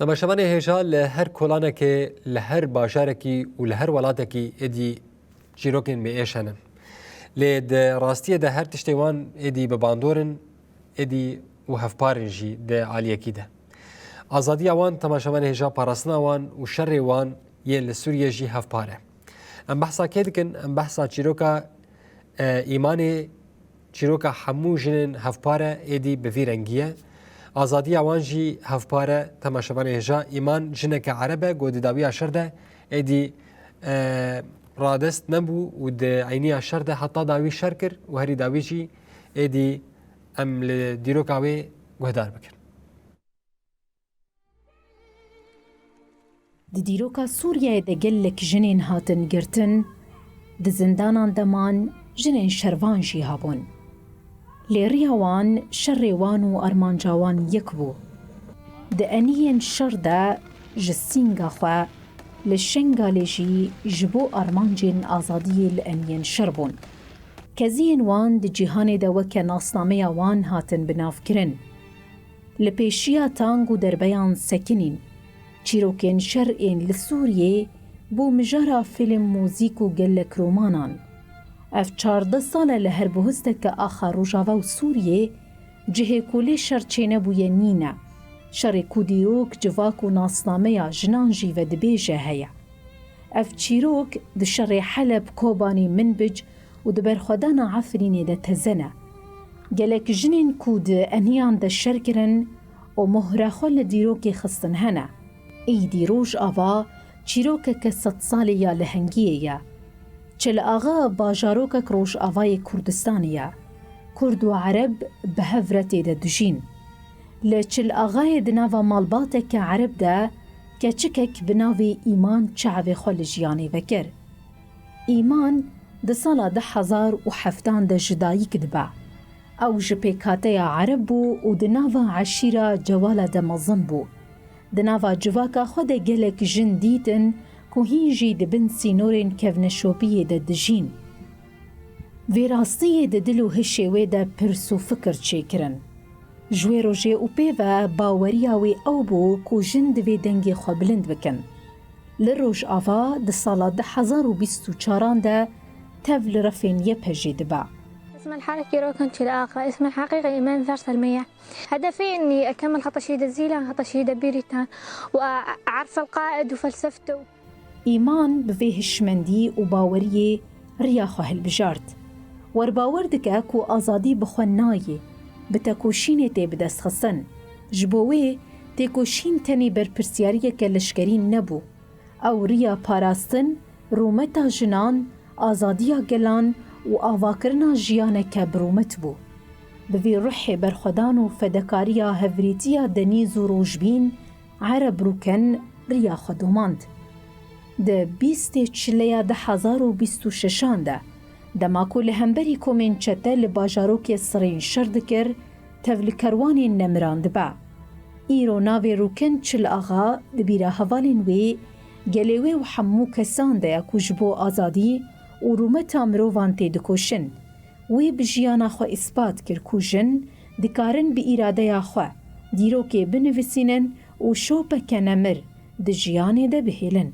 نماشەوانێ هێژا لە هەر کۆڵانێکێ لە هەر باژارێکی و لە هەر وڵاتێکی ئێدی چیرۆکên مێئێشەنن لێ ڕاستیە دە هەر تشتێوان ئێدی بە باندۆرن ئێدی و هەفپارن ژی دە عالیەکی دە ئازادیە وان تەماشەوان هێژا پاراستنا وان و شەڕێ وان یە لە سووریە ژی هەفپارە ئەم بەحسا کێ دکن ئەم بەحسا چیرۆکە ئیمانێ چیرۆکە هەموو ژنên هەفپارە ئێدی بەڤی رەنگیە ئازادی ئەوانژی هەفپارە تەماشەوان هێژا ئیمان ژنێکە عەرەبە گۆدیداویە شەردە ئێدی ڕادەست نەبوو و عینیە شەردە هەتا داوی شەر کرد و هەری داویژی ئێدی ئەم لە دیرۆکاوێ گوهدار بکرد. Di dîroka Sûriyeyê de gelek jinên hatin girtin, di zindanan deman jinên şervan jî hebûn. Lê riya wan şerê wan û armanca wan yek bû. Di eniyên şer de ji sînga xwe li şengalê jî ji bo armancên azadiyê li eniyên şer bûn. Keziyên wan di cîhanê de weke nasnameya wan hatin binavkirin. Li pêşiya tang û derbeyan sekinîn, çîrokên şerên li Sûriyê bû mijara fîlm, mûzîk û gelek romanan. Ev 14 sal li herbihisteke axa Rojava û Sûriyê cihê ku lê şer çênebûye nîne. Şerê ku dîrok, civak û nasnameya jinan jî vedibêje heye. Ev çîrok di şerê Heleb, Kobanî, Minbic û di berxwedana Efrînê de teze ne. Gelek jinên ku di eniyan de şer kirin û mohra xwe li dîrokê xistin hene. Îdî roj ava çîrokeke 100 salî ya li hengiyê ye. Çil-axa bajarokek Rojavayê Kurdistanê ye. Kurd û Ereb bi hev retê de dijîn. Li Çil-axayê di nava malbateke Ereb de keçikek bi navê Îman çavê xwe li jiyanê vekir. Îman di sala 2007 de ji dayîk dibe. Ew ji pêkhateya Ereb bû û di nava eşîra Cewala de mezin bû. Di nava civaka xwe de gelek jin dîtin ku hîn jî dibin sînorên kevneşopiyê de dijîn. Vê rastiyê di dil û hişê wê de pirs û fikir çêkirin. Ji wê rojê û pêve baweriya wê ew bû ku jin divê dengê xwe bilind bikin. Li Rojava di sala 2024 de tev li refên yê jê dibe. اسم الحركة روكن شلاقة، اسم الحقيقي إيمان ذر سلمية. هدفي إني أكمل خط شهيد الزيلة، خط شهيد بيريتان، وأعرف القائد وفلسفته. إيمان بفي هشمندي وباورية ريا خو هالبجارت. ورباور دكا كو آزادي بخو نايي، بتاكوشيني تي بدست خصن. جبوي تاكوشين تاني برپرسيارية كالشكرين نبو. أو ريا باراستن رومتا جنان آزاديا گلان و آواکرنا جیانکه برومت بو. بوی روحی برخودان و فدکاریا هفریتیا دنیز و روشبین عرب روکن ریا خودماند. ده 20 چلیا 2026 ده دماکو لهمبری کومین چته لباجاروک سرین شرد کر تولکروانی نمراند با. ایرو ناوی روکن چل آغا دبیره حوالین وی گلیوی و حمو کسان ده کجبو آزادی و رومتا مروان تê dikoşin. Wê bi jiyana xwe îspat kir ku jin dikarin bi îradeya xwe dîrokê binivîsînin û şopeke nemir di jiyanê de bihêlin.